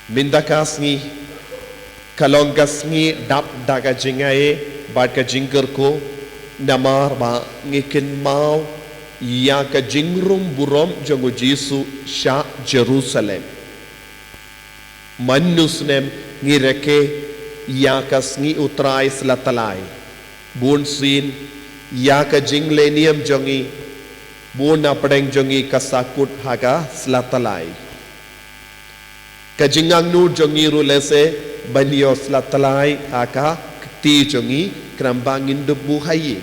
Mindakas ngi kalonggas ngi dap daga jingai bat ka jingker ko namar ba ngikin mau ya ka jingrum burom jongo Jesu sha Jerusalem manusnem ngireke ya kas ngi utrai slatalai bun sin ya ka jinglenium jongi bun apdeng jongi kasakut haga slatalai ka jingang nur jongi rulese banyo slatalai aka ti jongi krambangin debu hayi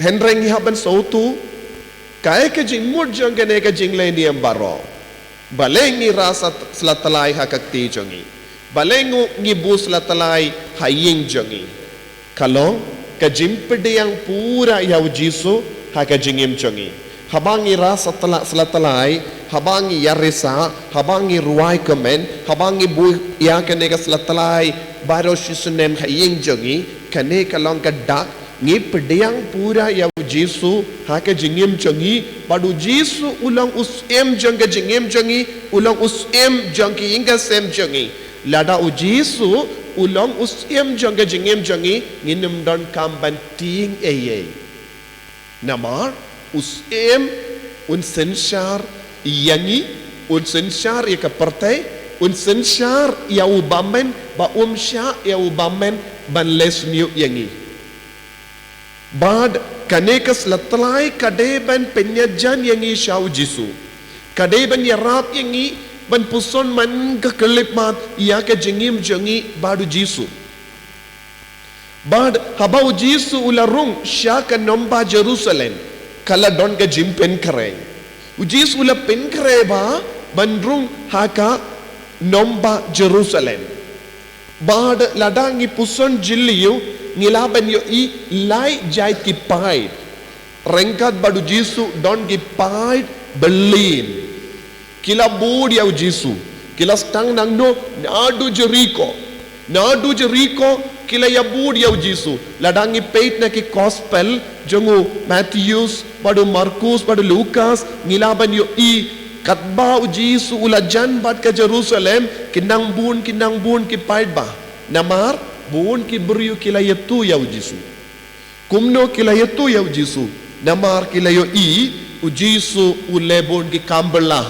henreng haban sautu kaya ke jing mur jong kene ke jing lenium baro balengi rasa slatalai hakakti jongi balengu ngibu slatalai haying jongi kalong ke jimpede yang pura yau Jesu haka jingim jongi habangi rasa slatalai habangi yarisa habangi ruai kemen habangi bu ya kene ke slatalai baro shisunem haying jongi kene kalong ke dak ngi pedang pura ya Jesu haka jingim jongi padu Jesu ulang usem jong ke jingim jongi ulang usem jong ki inga sem jongi lada u Jesu ulang usem jong ke jingim jongi nginum don kamban ting eye namar usem un senshar yangi un senshar ya ke partai un senshar ya ubamen ba umsha ya ubamen ban les new yangi bad kanekas latlai kadeban penyajan yangi syau Jesu kadeban yarap yangi ban puson man kekelipat ia ke jengim jengi badu Jesu bad habau Jesu ularung syaka nomba Jerusalem kala don ke jimpen kere Jesu ula pen kere ba bandrung haka nomba Jerusalem bad ladangi puson jiliu ngilaban yo i lai jai ki pai rengkat badu Jesu don ki pai Berlin kila bud ya Jesu kila stang nang no nadu Jericho kila ya bud ya Jesu ladangi peit na ki gospel jongu Matthews badu Markus badu Lucas ngilaban yo i katba Jesu ulajan bat ke Jerusalem kinang bun ki pai ba namar buun ki beriu kila yetu ya Jesu kumno kila yetu ya Jesu namar kila yo i u Jesu u lebon ki kambela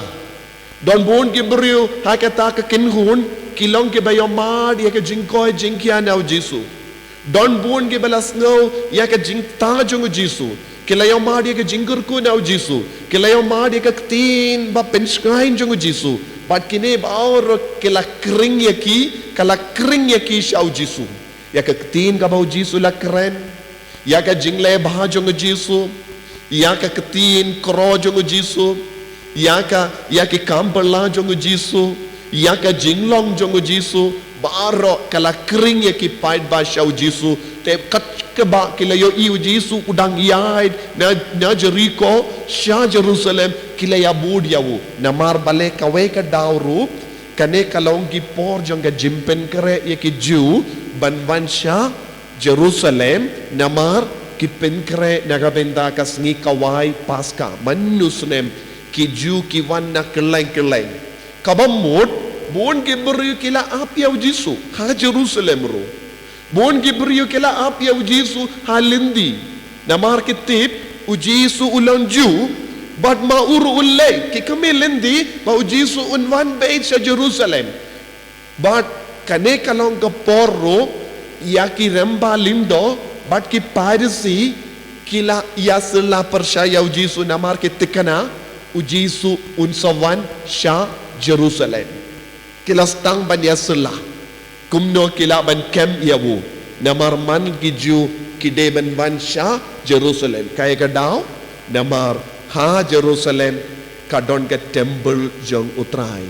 don buun ki beriu hakata ka kinhun kilong ki bayo mad ya ke jingkoy jingkian ya Jesu don buun ki balas ngau ya ke jingta jong Jesu kila yo mad ya ke jingkur ku na Jesu kila yo mad ya ke tin ba penskain jong Jesu pat kini baur kila kring ya ki kala kring ya ki syau Jesu ya ke ketin ka bau Jesu la keren ya ke jingle bah jong Jesu ya ke ketin kro jong Jesu ya ke kampela jong Jesu ya ke jinglong jong Jesu baro kala kring ya ki pait ba syau Jesu te kat ke ba kila yo i Jesu udang yaid na Jericho sya Jerusalem kila ya bud yawu namar bale kawe ka dauru kane kalong ki por jong ka jimpen kere ye ki Jew banwansha Jerusalem namar ki pen kere nagabenda kas ngi kawai paska manusnem ki Jew ki wan na keleng kabamut bon ki beri kila ap ya Jesu ha Jerusalem ro bon ki beri kila ap ya Jesu ha lindi namar ki tip u Jesu ulang Jew but mauru ulle ki kami lendi ba Jesu unwan bait sa Jerusalem but kane kalong ka porro ya ki remba lindo but ki parisi kila yasla percaya Jesu namar ki tikana Jesu unsawan sha Jerusalem kila stang ban yasla kumno kila ban kem yawu namar man ki ju ki deban ban sha Jerusalem kaya ka daw namar ha Jerusalem kadon ke temple jong utrai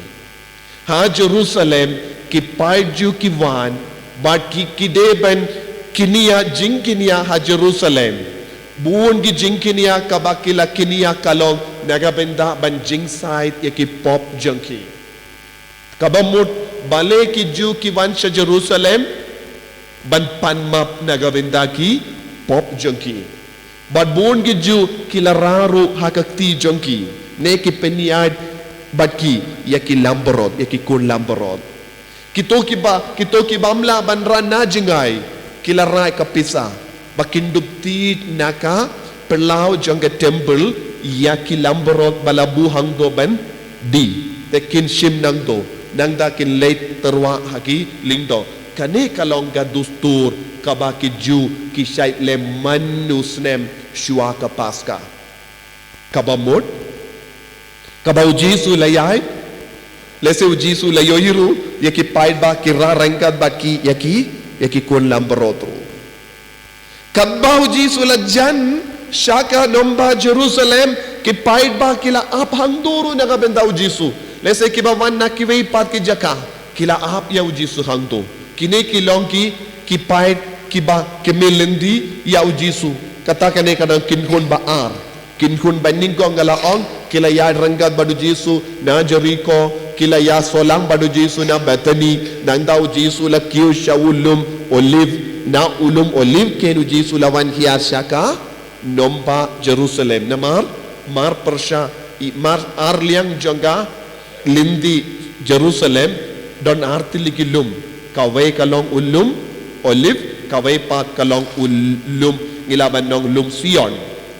ha Jerusalem ki paiju ki wan bat ki kideben kinia jingkinia ha Jerusalem buon ki jingkinia kabakila kinia kalong nagabenda ban jingside ya ki pop jongki kabamut bale ki ju ki wan sha Jerusalem ban panmap nagabenda ki pop jongki But buon giju kilararu hakakti jongki ne ki peniad Batki yaki lamborod yaki kun lamborod. Kito ki bamla banran na jingai kilarai kapisa bakindupti naka perlau jangga temple yaki lamborod balabu hangdo ban di tekin shim nangdo nangda kin late terwa haki lingdo kane kalongga dustur kabaki ju kisait le manusnem shua kapaska kabamot kabau jisu layai lese jisu layohiru yaki paid ba kira rangkat baki yaki kun lamborotru kabau jisu lajan shaka nomba Jerusalem ki paid ba kila ap hangduru naga bendau jisu lese ki ba wan nakiwei pat ki jaka kila ap ya jisu hangdo kine ki longki ki paid ki ba kemelendi ya jisu kata kane kadang kinhun baar kinhun baningkong galaong kila ya rangkat badu jisu na Jericho kila ya solang badu jisu na Bethany nandau jisu la kiu shaulum olive na ulum olive kenu jisu lawan hiar shaka nomba Jerusalem namar mar persha mar arliang jangga lindi Jerusalem don arti ligilum kawai kalong ulum olive kawai pat kalong ulum ngilaban nong lum Sion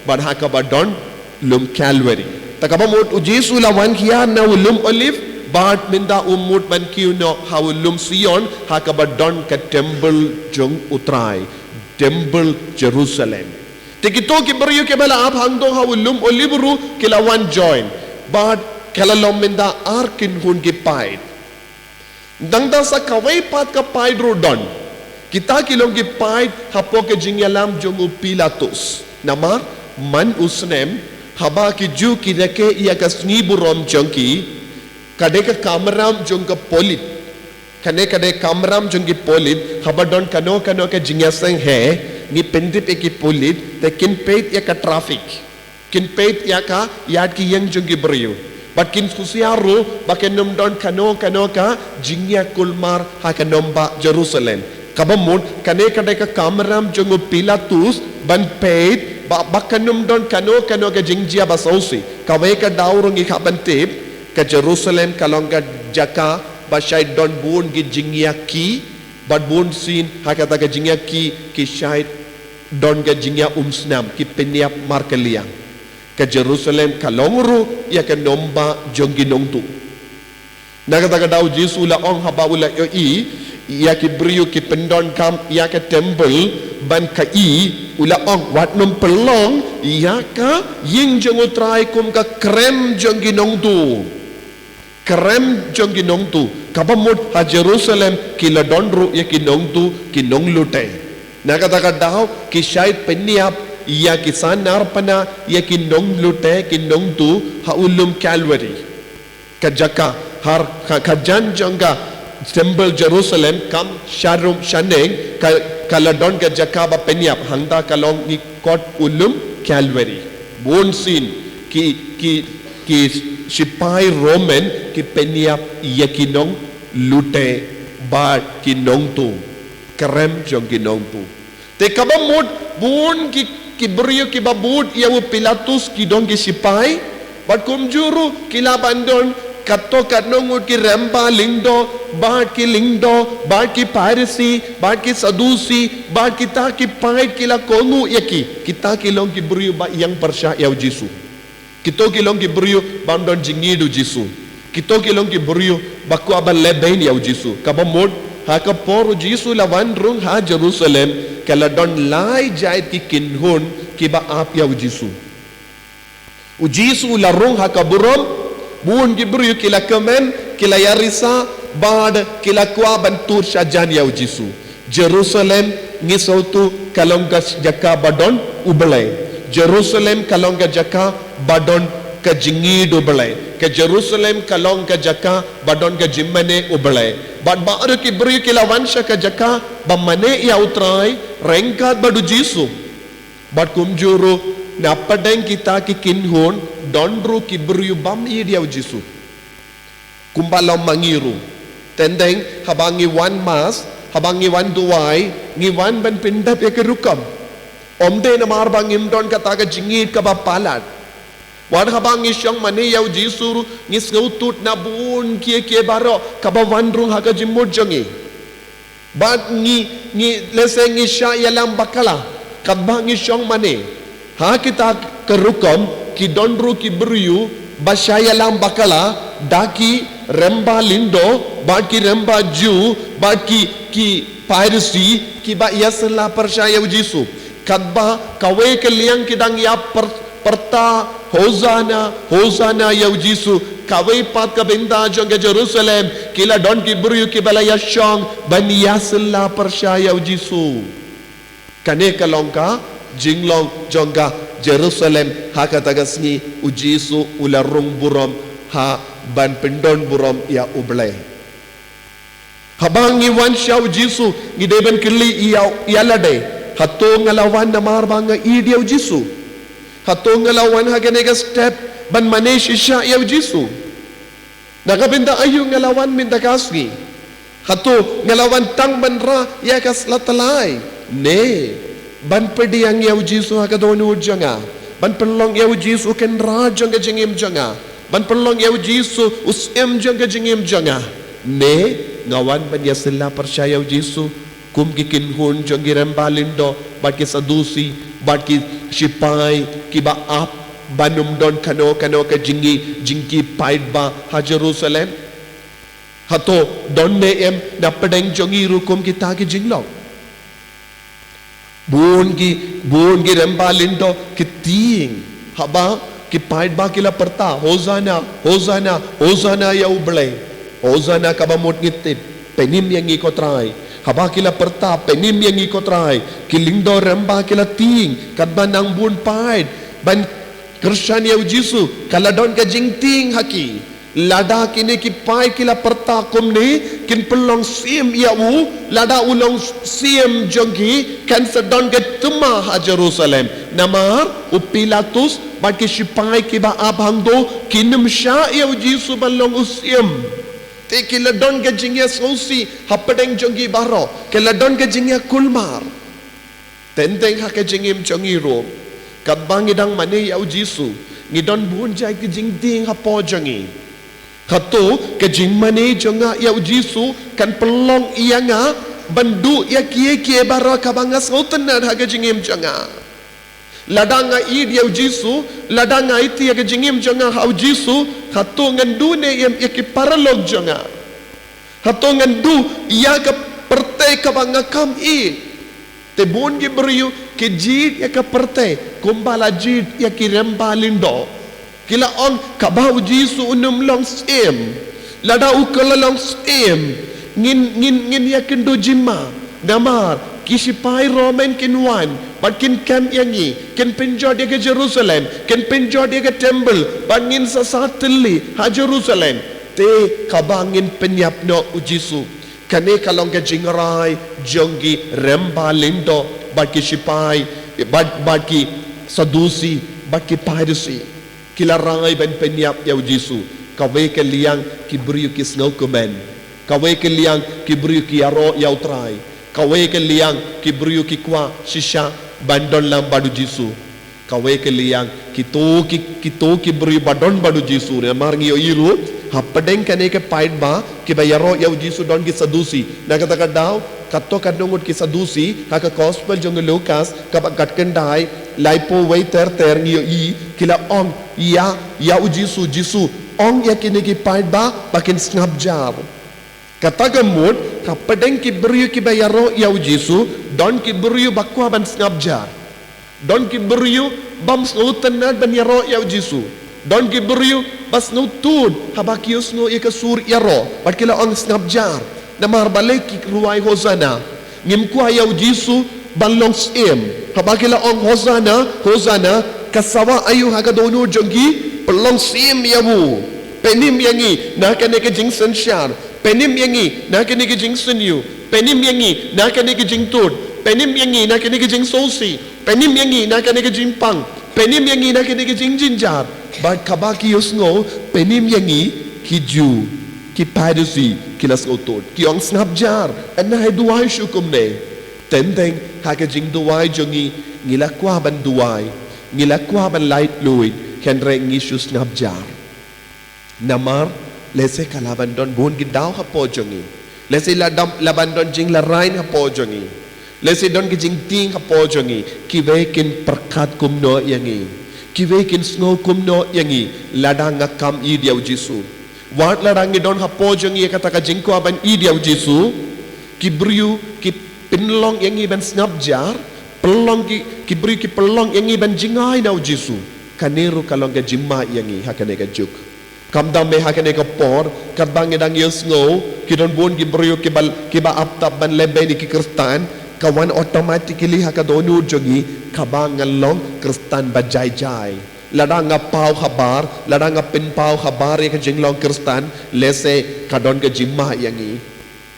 badhaka badon lum Calvary takabamut ujisu lawan hiya na ulum olive bad minda umut ban kiuno haulum Sion hakabadon ka temple jong utrai temple Jerusalem tikito ki bariyo ke bala ap hangdong haulum olive ru kilawan join bad kalalom minda arkin hun ki paid dangda sa kawai pat ka paid ru don kita kilong ki paid hapo ke jingyalam jong Pilatus namar man usnem haba ki ju ki reke ia ka sniburom jongki kadeka kamram jongka polit kane kade kamram jongki polit haba don kano ka jingyasang he ni pendip ki polit te kin peit ya ka traffic kin peit ya ka yad ki yang jongki brio but kin susiaru bakenum don kano ka jingya kulmar ha kanomba Jerusalem kabamut kane kadeka kamram jongo Pilatus ban peit bakanum don kano ka jingjia basausi kawai ka daurung i kabantip ka Jerusalem kalongga jaka basai don bun gi jingya ki bad bun sin hakata ka jingya ki shait don ga jingya umsnam ki peniap markeliang ka Jerusalem kalongru ya ka nomba jongi nongtu nakata ka daw jisu la ong habaula yo i ya ki brio ki pendon kam ya ka temple ban ka i ula ong wat num pelong ya ka ying jong utrai kum ka krem jong ginong tu kabamut ha Jerusalem ki ladonru ya kinong tu kinong lute nakata ka daw ki shait peniap ya ki sanarpana ya kinong lute kinong tu ha ulum Calvary ka jaka har ka jan jongga temple Jerusalem kam sharum shaneng kaladon ka jakaba penyap hangda kalong ni kot ulum Calvary bonsin ki sipai Roman ki penyap yakinong lute ba kinong tu krem jong kinong tu te kabamut bun ki brio ki babut ya Pilatus ki dong ki sipai bat kumjuru kilabandon kato kanongut ki remba lingdo bad ki lingdo bad ki Pharisee bad ki Sadusi bad kita ki paid kila kongu yaki kita kilong ki brio ba yang persya yaw Jisu kito kilong ki brio bandon jingidu Jisu kito kilong ki brio baku abal lebain yaw Jisu kabamod ha ka poru Jisu lawan rung ha Jerusalem kala don lai jait ki kinhun ki ba ap yaw Jisu u Jisu la rung ha ka burom bun gibru kila kemen kila yarisa bad kila kwa bantur syajan yaw Jisu Jerusalem ngisautu kalongga jaka badon ubelai Jerusalem kalongga jaka badon ka jingidu ubelai ke Jerusalem kalongga jaka badon ka jimmane ubelai bad baru kibru kila wansha ka jaka bamane ya utrai rengkat badu Jisu bad kumjuru napadeng kita ki kinhun donru ki beriu bam i dia Jisu kumbalam mangiru tendeng habangi wan mas habangi wan duai ngi wan ban pindap ya ke rukam omde na mar bangim don kata ka jingit ka bapalat wan habang isyang mane yaw jisuru ngis ngautut na bun kia baro kabawan rung haga jimod jangi bat ngi leseng isya yalam bakala kabang isyang mane ha kita kerukom ki donru ki beryu basya yalam bakala daki remba lindo bat ki remba ju bat ki piracy ki ba yasla percaya jisu kadba kawe ke liang kidang ya perta hosana ya jisu kawe pat ka benda jong ke Jerusalem kila don ki buru ki bala yashong ban yasla percaya jisu kane kalongka jinglong jongga Jerusalem ha katagasni ujisu ularung burom ha ban pendon burom ya ublay habang iwan siyaw jisu ngideben kili iyalade hato ngalawan na marbanga idiyaw jisu hato ngalawan haganega step ban maneshi siya iyaw jisu nakabinda ayo ngalawan mindakasgi hato ngalawan tang banra yakas latalay ne ban pediyang iyaw jisu hakadonu janga ban pelong iyaw jisu kenra janga jingim janga ban pelong iyaw jisu usim janga jingim janga ne ngawan ban yasilla percaya jisu kum ki kinhun jong girembalindo bat ki sadusi bat ki sipai ki ba ap banum don kano ka jingki paid ba ha Jerusalem hato don ne em na pedeng jongi rukum kita ki jinglong bun ki rembalindo ki ting haba ki paid ba kila perta hosana ya ublay Hosana kabamot ngitip penim yang ikotray haba kila perta penim yang ikotray kilindo remba kila ting kadban ang bun paid ban Krishan yaw jisu kaladon ka jingting haki lada kini ki pai kila perta kumni kin pelong sim yawu lada ulong sim jongki kan sedon ke tuma ha Jerusalem namar upilatus bat ki sipai ki ba abang do kinim sya yaw jisu balong usim te kiladon ke jingya sosi hapadeng jongi baro kiladon ke jingya kulmar tenteng ha ke jingim jongi ro kabang idang mane yaw jisu ngidon bun jai ke jingding hapo jongi hato ke jing mane jonga yaw jisu kan pelong iyanga bandu ya kie baro kabanga sautan ha ke jingim jonga ladanga id yaw jisu ladanga iti ya ke jingim jonga haw jisu hato ngandu ne yam ikiparalog jonga hato ngandu iya ka perte kabanga kam i te bon gi beriu ke jid ya ka perte kumbala jid ya ki rembalindo kila on kabau jisu unum long sim lada ukala long sim ngin ya kendo jima namar kisipai Roman kinwan but kin kam yangi kin pinjod ya ke Jerusalem kin pinjod ya ke temple bangin sa satili ha Jerusalem te kabangin penyap no ujisu kane kalong ke jingrai jongi remba lindo but kisipai but ki sadusi but ki piracy kilarai ben penyap ya ujisu kawe ke liang ki beriu ki snow kumen kawe ke liang ki beriu ki aro ya utrai kawe ke liang ki beriu ki kwa shisha bandon lam badu jisu kawe ke liang kito ki beriu badon badu jisu ne marngi yo iru hapadeng kane ke paid ba ki bayaro yaw jisu don ki sadusi na kata daw katto kadungut ki sadusi ha ka gospel jong Lucas ka katken dai laipo wei ter ngi i kila ong ya jisu ong ya kine ki paid ba bakin snap jar kata gamut kapadeng ki beriu ki bayaro yaw jisu don ki beriu bakwa ban snap jar don ki beriu bam snautan na ban yaro yaw jisu don ki beriu bas nutud habakius no ikasur yaro pat kila on snap jar namar balay ki ruai hosana ngim kwa yaw jisu balong sim habakila on hosana kasawa ayu hagadono jongi pelong sim yawu penim yangi na kane ke jingsen shar penim yangi na kene ke jing sunyu penim yangi na kene ke jing tut penim yangi na kene ke jing sosi penim yangi na kene ke jing pang penim yangi na kene ke jing jinjar but kabaki yusngo penim yangi ki ju ki piracy ki las otot ki ong snap jar anna hai duai shukum ne tenteng ha ke jing duai jongi ngilakwa ban duai ngilakwa ban light fluid Henry Yesus ngabjar. Namar lese kalabandon bun gidaw hapojongi. Lese labandon jing larain hapojongi. Lese don kijing ting hapojongi. Kiwekin perkat kumno yangi. Kiwekin snow kumno yangi. Ladang ngakam idiaw Jisu. Wat ladang don hapojongi kata ka jingko aban idiaw Jisu. Kibriu ki pinlong yangi ban ngabjar. Pelong kibri ki pelong yangi ban jingai naw Jisu. Kaniru kalong ka jima yangi hakane ka juk. Kamdam me hakane ka por kadbang edang yes ngo kidon bon kibrio kiba aptap ban lebe ni ki kristan kawan automatically hakadonu jogi kabang ngalong kristan bajai jai ladang ngapau khabar ladang ngapin pau khabar ya ka jinglong kristan lese kadon ka jima yangi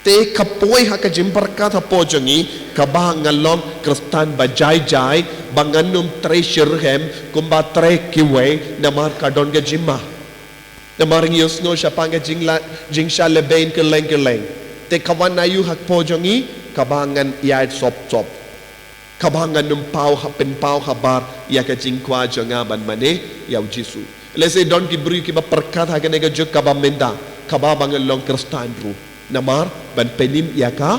te kapoi haka jimparkat hapo jongi kabang ngalong kristan bajai jai banganum treasure hem kumba tre kiwe namar kadon ka jima namar ngiyos no siya panga jingsha lebein keleng te kawan ayu hakpo jongi kabangan yait sop kabangan num pau hapen pau habar ya ka jingkwa jonga ban mane yaw Jisu lese don ki bri ki ba perkat haka nega juk kabamenda kababang ngalong kristan ru namar ban penim yaka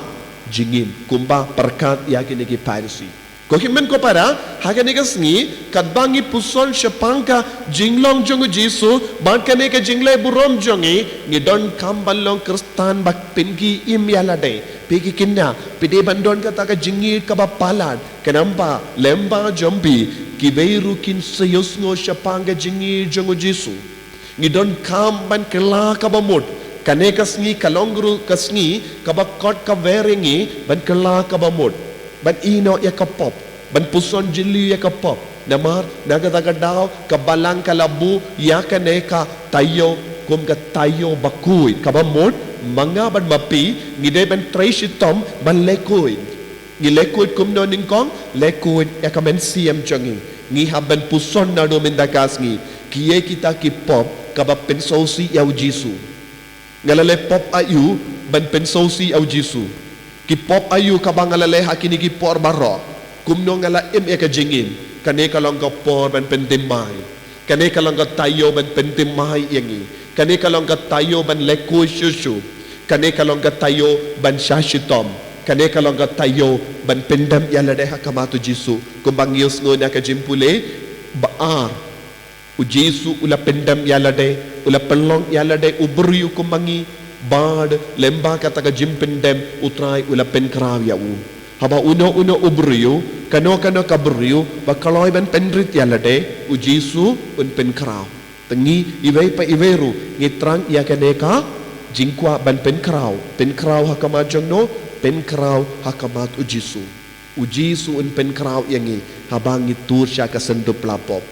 jingim kumba perkat yakin iki parsi ko himen ko para hagane ka sngi kadbangi puson shapangka jinglong jongu Jisu ban kane ka jingle burom jongi ni don kambalong kristan bak pingi im yalade pigi kinna pide bandon kata ka jingi ka bapalad kenamba lemba jombi ki veiru kin sayosngo shapanga jingi jongu Jisu ni don kam ban kela ka bamut kane kasngi kalongru kasngi kabakot ka veringi ban kela kabamut ban ino ya kapop ban puson jili ya kapop namar nagadagadaw kabalang kalabu ya kane ka tayo kum ka tayo bakuy kabamut mga ban mapi ngide ban traisitom ban lekuy ngi lekuy kum no ningkong lekuy ya kamen siem jongi ngi haban puson na do mendakas ngi kiye kita ki pop kabap pensosi yaw Jisu ngalale pop ayu ban pensosi au Jisu ki pop ayu kabang ngalale hakini ki por baro kumno ngala im e ka jingin kane kalong ka por ban pentimai kane kalong ka tayo ban pentimai yangi kane kalong ka tayo ban leku shushu kane kalong ka tayo ban shashitom kane kalong ka tayo ban pendam yalade hakamatu Jisu kumbang yus ngona ka jimpule baar u Jisu ula pendam yalade ula pelong yalade uberiu kumbangi bad lemba kata ka jimpendem utrai ula penkraw yau haba uno uberiu kano kaberiu bakaloy ban pendrit yalade u Jisu un penkraw tengi iwei pa iweru ngitrang ya kaneka jingkwa ban penkraw hakamajong no penkraw hakamat u Jisu un penkraw yangi habang itur siya kasendup lapop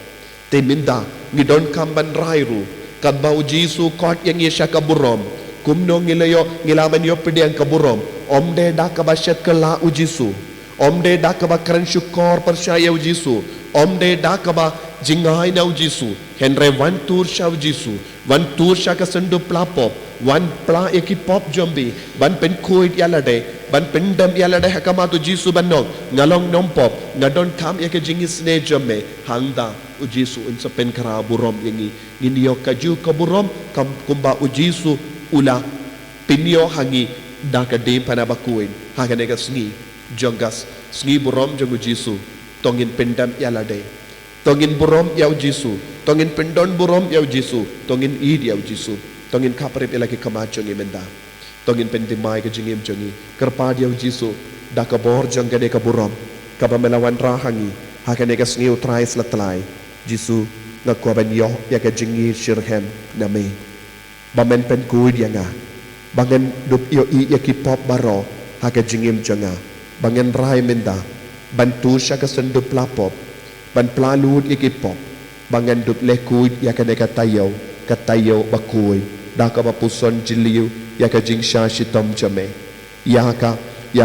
teminda ngidon kamban rairu kadbau Jisu kot yang yesha kaburom kumno ngilayo ngilaman yo pediang kaburom omde da kabasyat kala u Jisu omde da kabakran syukor percaya u Jisu omde da kaba jingai na u Jisu henre wan tur sha u Jisu wan tur sha ka sendu plapop wan pla ekipop jombi ban pen kuit yalade ban pendam yalade hakamatu Jisu banong ngalong nompop ngadon kam yake jingis ne jomme hangda u Jisu unsa pen kara burom yangi nginyo kaju kaburom kam kumba u Jisu ula pinyo hangi daka dem panabakuin haganega sngi jongas sngi burom jongu Jisu tongin pendam yalade tongin burom yaw Jisu tongin pendon burom yaw Jisu tongin id yaw Jisu tongin kaprip ilaki kamachong imenda tongin pendimai ke jingim jongi kerpad yaw Jisu daka bor jonggade kaburom kabamelawan rahangi haganega sngi utrai slatlai Jisu ngakwaban yo ya ka jingi shirhem name bamen pen kuid yanga bangen dup yo i ya ki pop baro ha ka jingim jonga bangen rai menda bantu sya ka sendup lapop ban plalud ya ki pop bangen dup le kuid ya ka neka tayo bakuy da ka bapuson jiliu ya ka jingsha shitom jame ya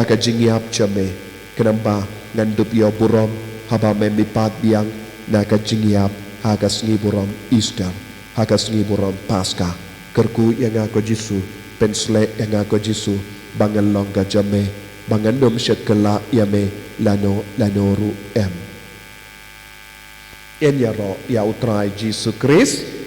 ka jingiap jame kenamba ngandup yo burom haba memipat biang naka jingiap hagas ngiburom Easter hagas ngiburom Pasca kerku yang ako Jisu pensle yang ako Jisu bangan longga jame bangan dom syet kela yame lanoru em En ya ro ya utrai Jesu Kris